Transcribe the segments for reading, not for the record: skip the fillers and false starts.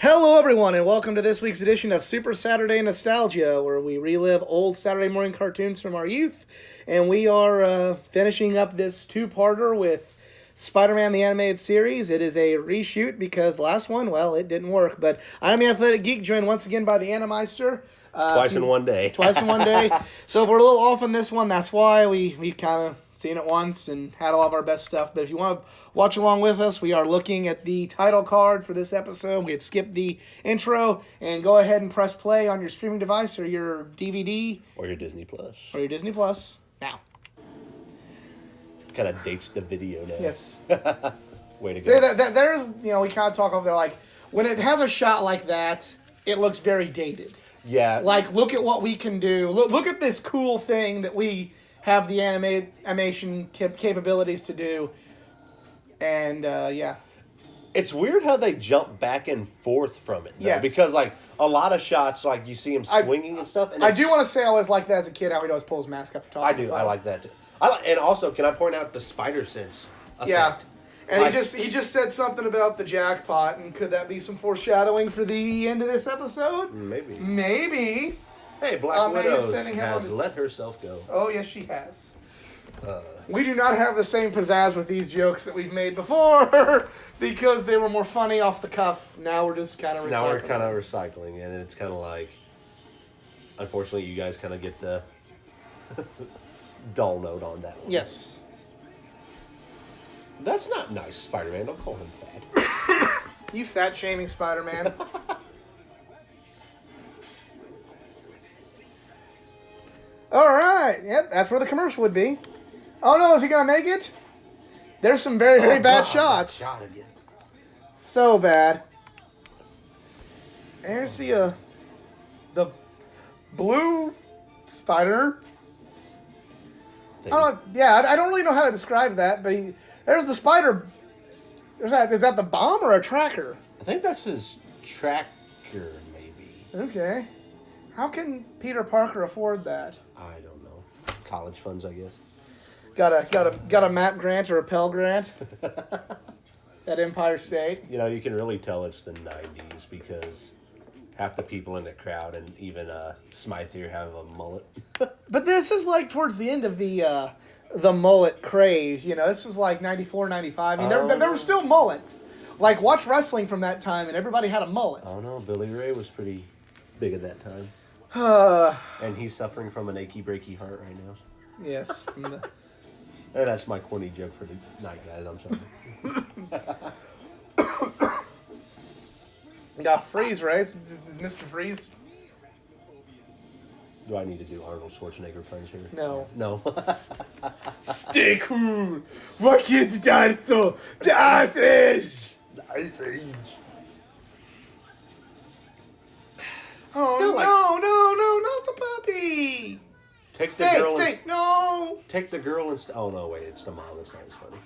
Hello, everyone, and welcome to this week's edition of Super Saturday Nostalgia, where we relive old Saturday morning cartoons from our youth. And we are finishing up this two-parter with Spider-Man the Animated Series. It is a reshoot because last one, well, it didn't work. But I'm the Athletic Geek, joined once again by the Animeister. Twice in one day. Twice in one day. So if we're a little off on this one, that's why we kind of seen it once and had all of our best stuff. But if you want to watch along with us, we are looking at the title card for this episode. We had skipped the intro, and go ahead and press play on your streaming device or your DVD. Or your Disney Plus. Or your Disney Plus. Now. Kind of dates the video now. Yes. Way to go. Say that there's, we kind of talk over there, like, when it has a shot like that, it looks very dated. Yeah. Like, look at what we can do. Look at this cool thing that we have the animation capabilities to do. And, yeah. It's weird how they jump back and forth from it, though. Yes. Because, like, a lot of shots, like, you see him swinging and stuff. And I do want to say I always liked that as a kid, how he'd always pull his mask up to talk. I do. I like that, too. And also, can I point out the spider sense effect? Yeah. And he just said something about the jackpot, and could that be some foreshadowing for the end of this episode? Maybe. Hey, Black Widow sending him has let herself go. Oh, yes, she has. We do not have the same pizzazz with these jokes that we've made before because they were more funny off the cuff. Now we're just kind of recycling. Now we're kind of recycling, and it's kind of like, unfortunately, you guys kind of get the dull note on that one. Yes. That's not nice, Spider-Man. Don't call him fat. You fat-shaming Spider-Man. All right. Yep, that's where the commercial would be. Oh, no, is he going to make it? There's some very, very bad shots. Shot again. So bad. There's the blue spider. I don't really know how to describe that, but there's the spider. Is that the bomb or a tracker? I think that's his tracker, maybe. Okay. How can Peter Parker afford that? I don't know. College funds, I guess. Got a MAP grant or a Pell grant at Empire State. You can really tell it's the 90s because half the people in the crowd and even Smythe here have a mullet. But this is like towards the end of the mullet craze. This was like 94, 95. I mean, there were still mullets. Like, watch wrestling from that time, and everybody had a mullet. Oh, no. Billy Ray was pretty big at that time. And he's suffering from an achy, breaky heart right now. Yes. And that's my corny joke for the night, guys. I'm sorry. Got Freeze, right? Mr. Freeze? Do I need to do Arnold Schwarzenegger punch here? No. No. Stay cool. Why can't the dinosaur? The Ice Age! The Ice Age. Oh, Still no, not the puppy! Take the girl. No! Take the girl and... Oh, no, wait. It's the mom. It's not as funny.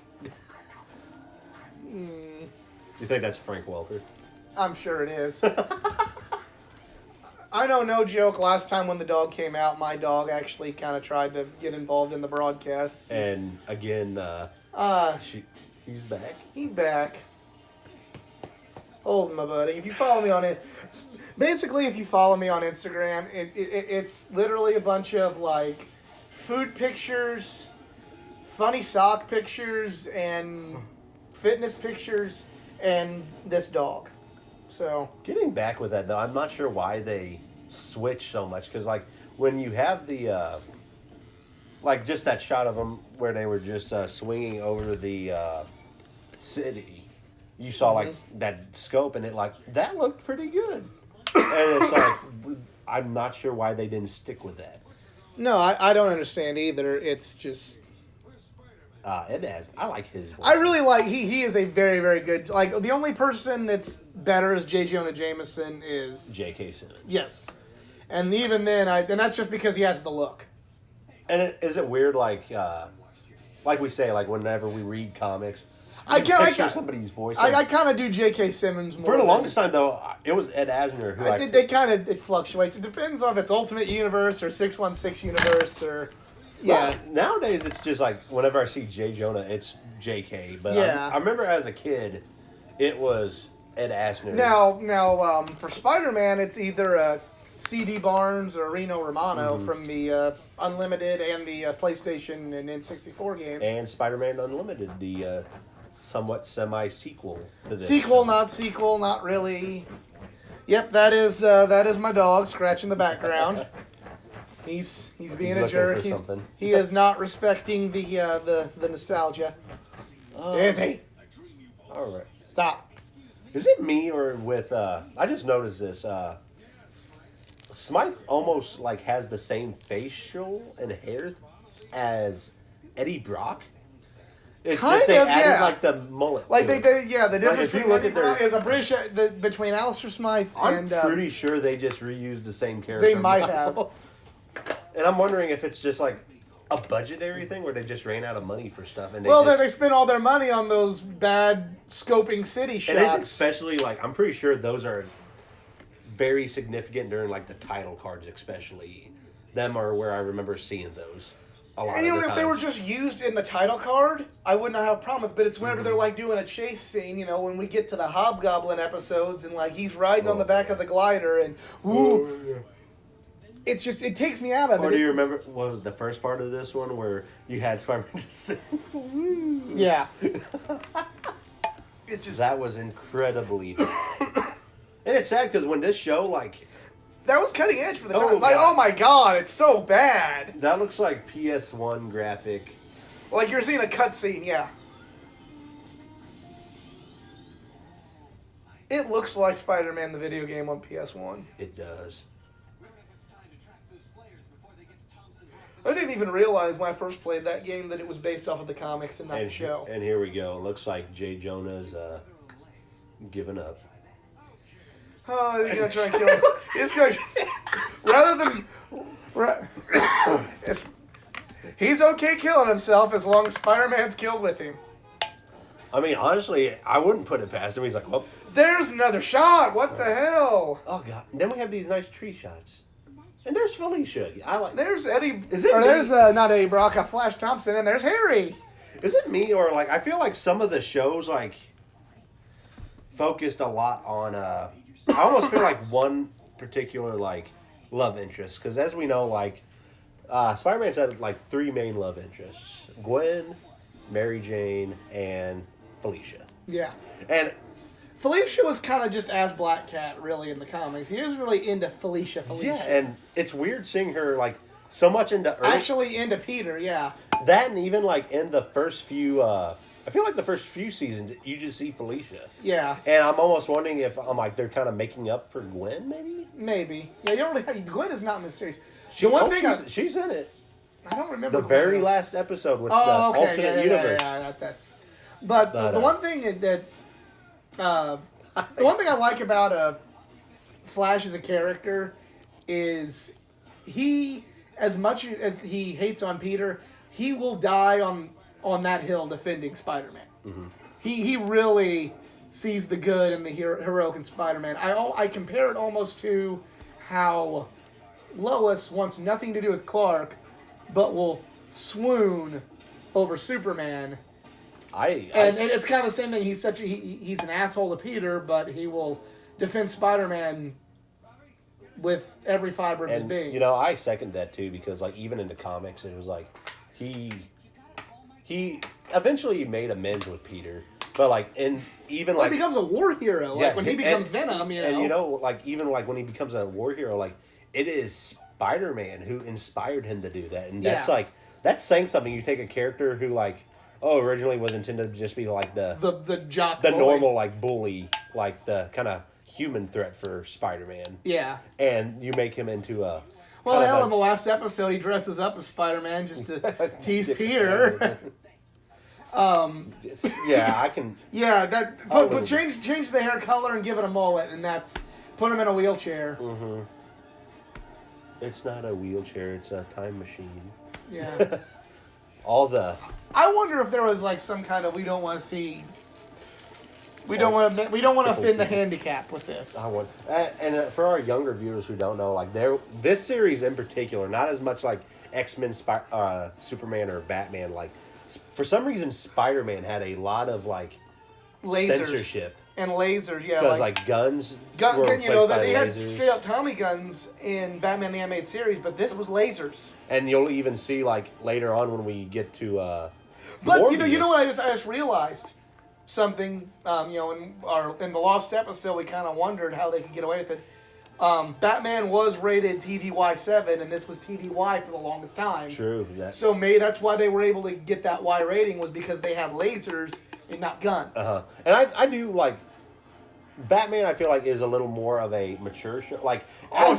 You think that's Frank Welker? I'm sure it is. I know, no joke, last time when the dog came out, my dog actually kind of tried to get involved in the broadcast. And again, he's back. He's back. Hold my buddy. If you follow me on it... Basically, if you follow me on Instagram, it's literally a bunch of, like, food pictures, funny sock pictures, and fitness pictures, and this dog. So... Getting back with that, though, I'm not sure why they switch so much. Because, like, when you have the... like, just that shot of them where they were just swinging over the city, you saw, like, that scope, and that looked pretty good. And it's like, I'm not sure why they didn't stick with that. No, I don't understand either. It's just... I like his voice. I really like... He is a very, very good... Like, the only person that's better as J. Jonah Jameson is... J.K. Simmons. Yes. And even then, and that's just because he has the look. And is it weird, like we say, like, whenever we read comics... I picture somebody's voice. I kind of do J.K. Simmons more. For the longest time, though, it was Ed Asner who it fluctuates. It depends on if it's Ultimate Universe or 616 Universe or... Yeah. Well, nowadays, it's just like, whenever I see J. Jonah, it's J.K. But yeah. I remember as a kid, it was Ed Asner. Now, for Spider-Man, it's either C.D. Barnes or Reno Romano from the Unlimited and the PlayStation and N64 games. And Spider-Man Unlimited, the somewhat semi-sequel to this. Sequel, not really. Yep, that is my dog scratching the background. He's being a jerk. He is not respecting the nostalgia. Is he? All right. Stop. Is it me or with? I just noticed this. Smythe almost like has the same facial and hair as Eddie Brock. It's Kind just they of, added yeah. like the mullet. Like to it. the difference if you between look at their- is a British between Alistair Smythe I'm and pretty sure they just reused the same character. they might have. And I'm wondering if it's just like a budgetary thing where they just ran out of money for stuff. And They spent all their money on those bad scoping city shots. And it's especially like I'm pretty sure those are very significant during like the title cards, especially. Them are where I remember seeing those. And even if they were just used in the title card, I would not have a problem with it. But it's whenever they're like doing a chase scene, when we get to the Hobgoblin episodes and like he's riding on the back of the glider and it's just, it takes me out of it. Or do you remember what was the first part of this one where you had Spider-Man just sing? Yeah. It's just that was incredibly. And it's sad because when this show like. That was cutting edge for the Oh, time. Like, God. oh my god, it's so bad. That looks like PS1 graphic. Like you're seeing a cutscene, yeah. It looks like Spider-Man the video game on PS1. It does. I didn't even realize when I first played that game that it was based off of the comics and not the show. And here we go. It looks like Jay Jonah's given up. Oh, he's gonna try and kill him. He's gonna, he's okay killing himself as long as Spider-Man's killed with him. I mean, honestly, I wouldn't put it past him. He's like, oh. There's another shot. What the hell? Oh god. And then we have these nice tree shots. And there's Felicia. I like. There's Eddie. Is it or me? there's not Eddie Brock, Flash Thompson, and there's Harry. Is it me or like I feel like some of the shows like focused a lot on I almost feel like one particular like love interest because as we know like Spider-Man's had like three main love interests: Gwen, Mary Jane, and Felicia. Yeah. And Felicia was kind of just as Black Cat, really, in the comics. He was really into Felicia. yeah, and it's weird seeing her like so much into Earth. Actually into Peter, yeah. That and even like in the first few, I feel like the first few seasons you just see Felicia. Yeah. And I'm almost wondering if I'm like they're kind of making up for Gwen, maybe. Maybe. Yeah, you don't really. Gwen is not in this series. She's in it. I don't remember The very last episode with the okay. alternate universe. Yeah, that's. But the one thing that the one thing I like about Flash as a character is he, as much as he hates on Peter, he will die on that hill defending Spider-Man. Mm-hmm. He really sees the good and the heroic in Spider-Man. I compare it almost to how Lois wants nothing to do with Clark, but will swoon over Superman. And it's kind of the same thing. He's he's an asshole to Peter, but he will defend Spider-Man with every fiber of his being. You know, I second that too because like even in the comics, it was like he eventually made amends with Peter, but like he becomes a war hero. Like when he becomes Venom, you know. And you know, like even like when he becomes a war hero, like it is Spider-Man who inspired him to do that, and that's saying something. You take a character who originally was intended to just be like the jock, the normal like bully, like the kind of human threat for Spider-Man. Yeah. And you make him into a. Well, hell, in the last episode, he dresses up as Spider-Man just to tease Peter. Yeah, I can. Yeah, but change the hair color and give it a mullet, and that's put him in a wheelchair. Mm-hmm. It's not a wheelchair; it's a time machine. Yeah. I wonder if there was like some kind of we don't want to offend the handicap with this. And for our younger viewers who don't know, like this series in particular, not as much like X-Men, Superman, or Batman. Like for some reason, Spider-Man had a lot of like lasers. censorship And lasers, yeah. Because guns were gun, replaced by they had lasers. straight up Tommy guns in Batman the Animated Series, but this was lasers. And you'll even see later on when we get to But Morbius. you know what I just realized something. In the Lost episode, we kind of wondered how they could get away with it. Batman was rated TVY7, and this was TVY for the longest time. True. So maybe that's why they were able to get that Y rating, was because they had lasers and not guns. And I do Batman. I feel like is a little more of a mature show.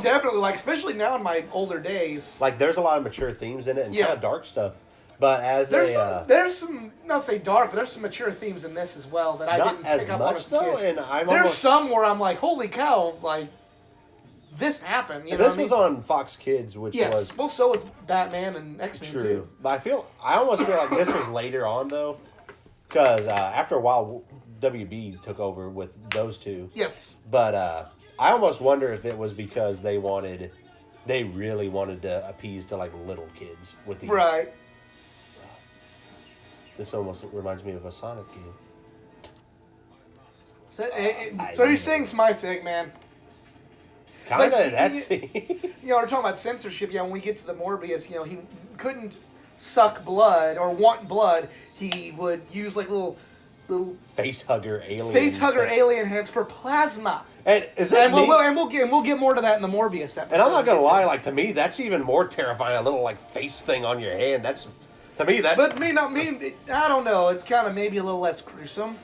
Definitely. Especially now in my older days. There's a lot of mature themes in it and Yeah. kind of dark stuff. But there's some not say dark, but there's some mature themes in this as well that I not didn't as pick up much on as a though. kid. And There's some where I'm like, holy cow, this happened. You know this what I was mean? on Fox Kids, which Yes. was Well, so was Batman and X-Men true. too. But I almost feel like this was later on though, because after a while, WB took over with those two. Yes. But I almost wonder if it was because they really wanted to appease to little kids with these. Right. This almost reminds me of a Sonic game. So you're saying it's my take, man. Kind of. We're talking about censorship. Yeah, when we get to the Morbius, he couldn't suck blood or want blood. He would use little Facehugger alien hands for plasma. And we'll get more to that in the Morbius episode. And I'm not gonna lie, to me that's even more terrifying. A little face thing on your hand. That's to me that. But I don't know. It's kind of maybe a little less gruesome.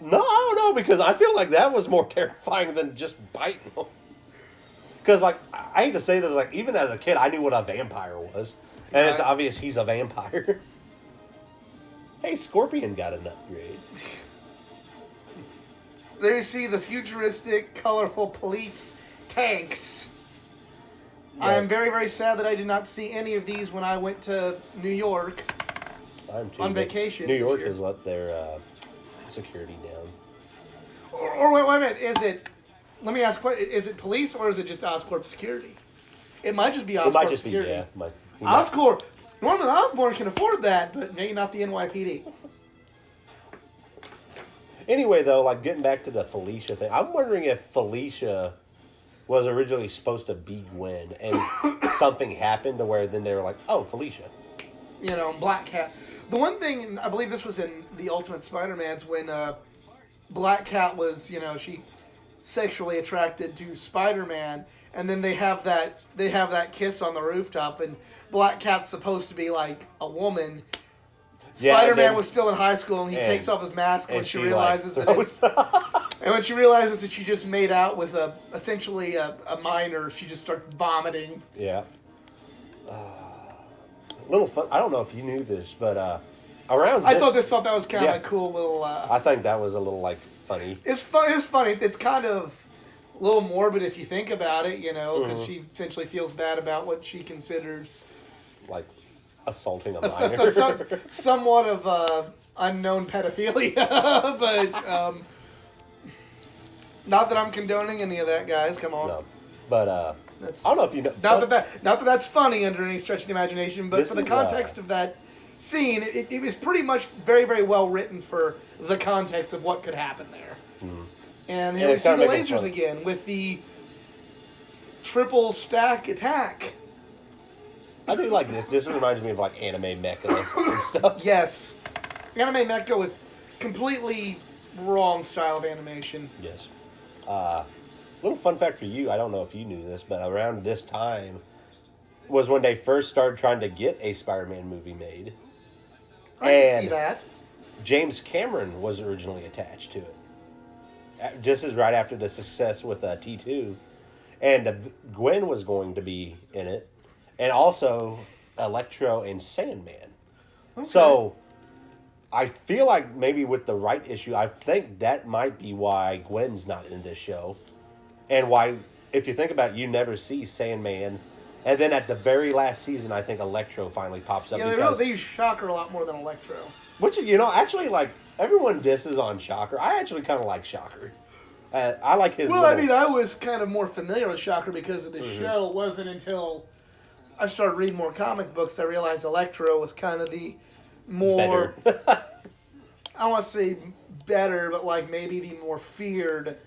No, I don't know because I feel like that was more terrifying than just biting them. Because I hate to say this, even as a kid, I knew what a vampire was, and It's obvious he's a vampire. Hey, Scorpion got an upgrade. There you see the futuristic, colorful police tanks. Yeah. I am very, very sad that I did not see any of these when I went to New York on vacation. New York has let their security down. Or wait a minute, let me ask, is it police or is it just Oscorp security? It might just be Oscorp security. Oscorp. Norman Osborn can afford that, but maybe not the NYPD. Anyway, though, getting back to the Felicia thing, I'm wondering if Felicia was originally supposed to be Gwen, and something happened to where then they were like, oh, Felicia. Black Cat. The one thing, I believe this was in the Ultimate Spider-Man's, when Black Cat was, she sexually attracted to Spider-Man, and then they have that kiss on the rooftop, and Black Cat's supposed to be a woman. Spider-Man was still in high school, and he takes off his mask when she realizes that it's... And when she realizes that she just made out with essentially a minor, she just starts vomiting. Yeah. Little fun. I don't know if you knew this, but around I thought that was kind of a cool little... I think that was a little, funny. It's funny. It's kind of a little morbid if you think about it, because she essentially feels bad about what she considers... assaulting a minor. Somewhat of unknown pedophilia, but not that I'm condoning any of that, guys. Come on. No, but I don't know if you know. Not that that's funny under any stretch of the imagination, but for the context of that scene, it was pretty much very, very well written for the context of what could happen there. Mm. And here we see the lasers again with the triple stack attack. I do like this. This reminds me of anime mecha and stuff. Yes. Anime mecha with completely wrong style of animation. Yes. Little fun fact for you, I don't know if you knew this, but around this time was when they first started trying to get a Spider-Man movie made. I can see that. James Cameron was originally attached to it. Just as right after the success with T2. And Gwen was going to be in it. And also Electro and Sandman. Okay. So I feel like maybe with the right issue, I think that might be why Gwen's not in this show. And why, if you think about it, you never see Sandman. And then at the very last season, I think Electro finally pops up. Yeah, they use Shocker a lot more than Electro. Which, actually, everyone disses on Shocker. I actually kind of like Shocker. I like his I was kind of more familiar with Shocker because of the show. It wasn't until I started reading more comic books that I realized Electro was kind of the more... I want to say better, but like maybe the more feared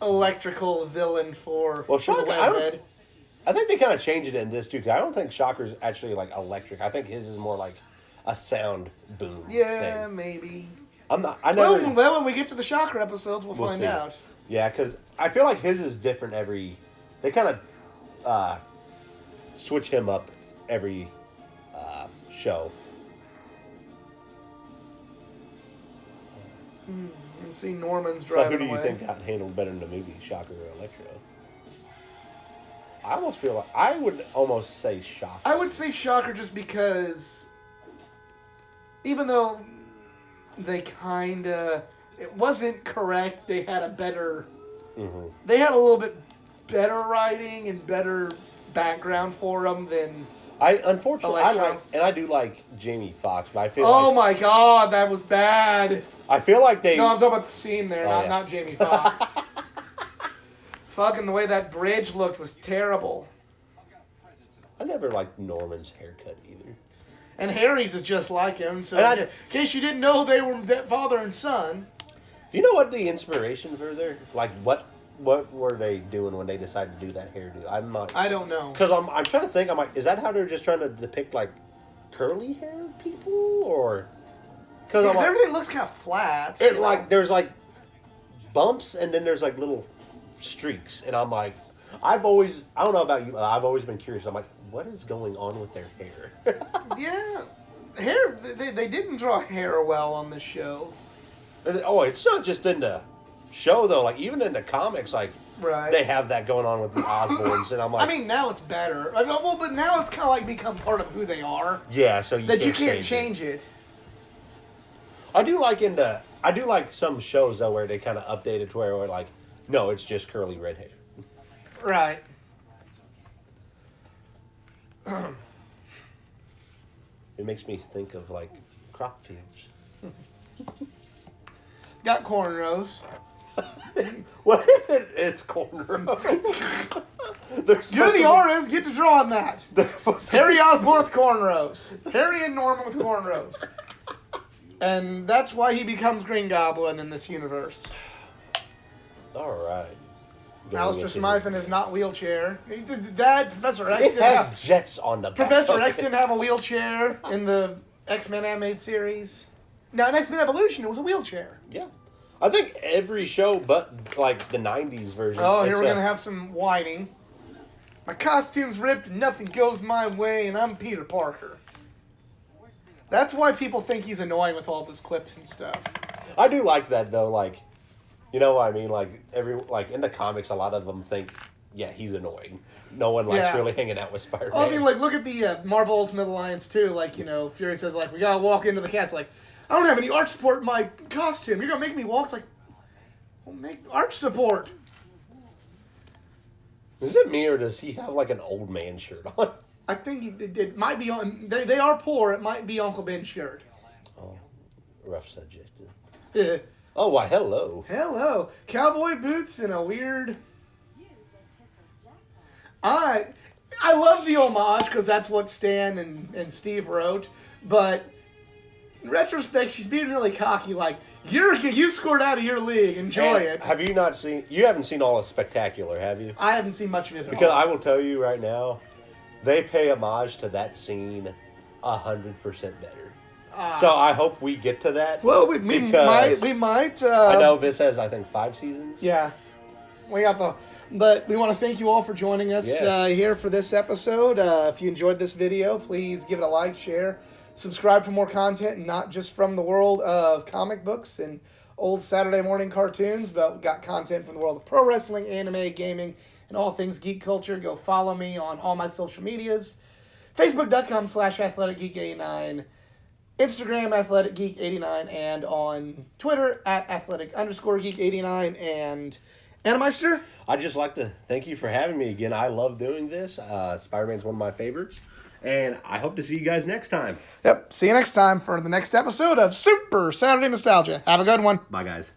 electrical villain for Well, the Shocker, Webhead. I think they kind of changed it in this too. Cause I don't think Shocker's actually like electric. I think his is more like a sound boom. Yeah, thing. maybe. I'm not. I never. Well, when we get to the Shocker episodes, we'll find see. out. Yeah, because I feel like his is different every. They kind of switch him up every show. Let's see Norman's So driving who do you away. think got handled better in the movie, Shocker or Electro? I almost feel like I would almost say Shocker. I would say Shocker just because, even though they kind of, it wasn't correct, they had a better, they had a little bit better writing and better background for them than. Unfortunately, Electro. I do like Jamie Foxx, but I feel Oh like my God, that was bad. I feel like they. No, I'm talking about the scene there, Oh, yeah. not Jamie Foxx. Fucking the way that bridge looked was terrible. I never liked Norman's haircut either. And Harry's is just like him, so And in case you didn't know they were father and son. Do you know what the inspiration for there? Like what were they doing when they decided to do that hairdo? I'm not. I don't know. Because I'm trying to think. I'm like, is that how they're just trying to depict like curly hair people or? Because everything looks kind of flat. It like there's like bumps and then there's like little streaks, and I'm like, I don't know about you, but I've always been curious. I'm like, what is going on with their hair? Yeah. Hair, they didn't draw hair well on the show. Oh, it's not just in the show though. Like even in the comics, like Right. they have that going on with the Osborns, and I'm like, I mean, now it's better. Well, but now it's kind of like become part of who they are. yeah, so you Can't change it. I do like some shows though where they kind of update it to where we're like, no, it's just curly red hair. Right. It makes me think of like crop fields. Got cornrows. What if it's cornrow? You're the artist. Get to draw on that. Harry Osborn with cornrows. Harry and Norman with cornrows. And that's why he becomes Green Goblin in this universe. All right. Alistair Smythe is not wheelchair. Professor X It didn't has have. jets on the back. Professor X didn't have a wheelchair in the X-Men animated series. Now in X-Men Evolution, it was a wheelchair. Yeah. I think every show but like the 90s version. Oh, here we're going to have some whining. My costume's ripped and nothing goes my way, and I'm Peter Parker. That's why people think he's annoying with all those clips and stuff. I do like that though, like, you know what I mean? Like in the comics, a lot of them think, yeah, he's annoying. No one likes really hanging out with Spider-Man. Well, I mean, like, look at the Marvel Ultimate Alliance too. Like, you know, Fury says, like, we gotta walk into the castle. Like, I don't have any arch support in my costume. You're gonna make me walk? It's like, well, make arch support. Is it me or does he have like an old man shirt on? I think it might be on. They are poor. It might be Uncle Ben's shirt. Oh, rough subject. Yeah. Oh, why, hello. Hello. Cowboy boots and a weird... I love the homage because that's what Stan and Steve wrote, but in retrospect, she's being really cocky, like, you scored out of your league, enjoy it. Have you haven't seen all of Spectacular, have you? I haven't seen much of it at Because all. I will tell you right now, they pay homage to that scene 100% better. So I hope we get to that. Well, we might. I know this has, I think, 5 seasons. Yeah. But we want to thank you all for joining us here for this episode. If you enjoyed this video, please give it a like, share, subscribe for more content, not just from the world of comic books and old Saturday morning cartoons, but we've got content from the world of pro wrestling, anime, gaming, and all things geek culture. Go follow me on all my social medias. Facebook.com/AthleticGeek89. Instagram, AthleticGeek89, and on Twitter, @Athletic_Geek89. And Animeister? I'd just like to thank you for having me again. I love doing this. Spider-Man's one of my favorites. And I hope to see you guys next time. Yep. See you next time for the next episode of Super Saturday Nostalgia. Have a good one. Bye, guys.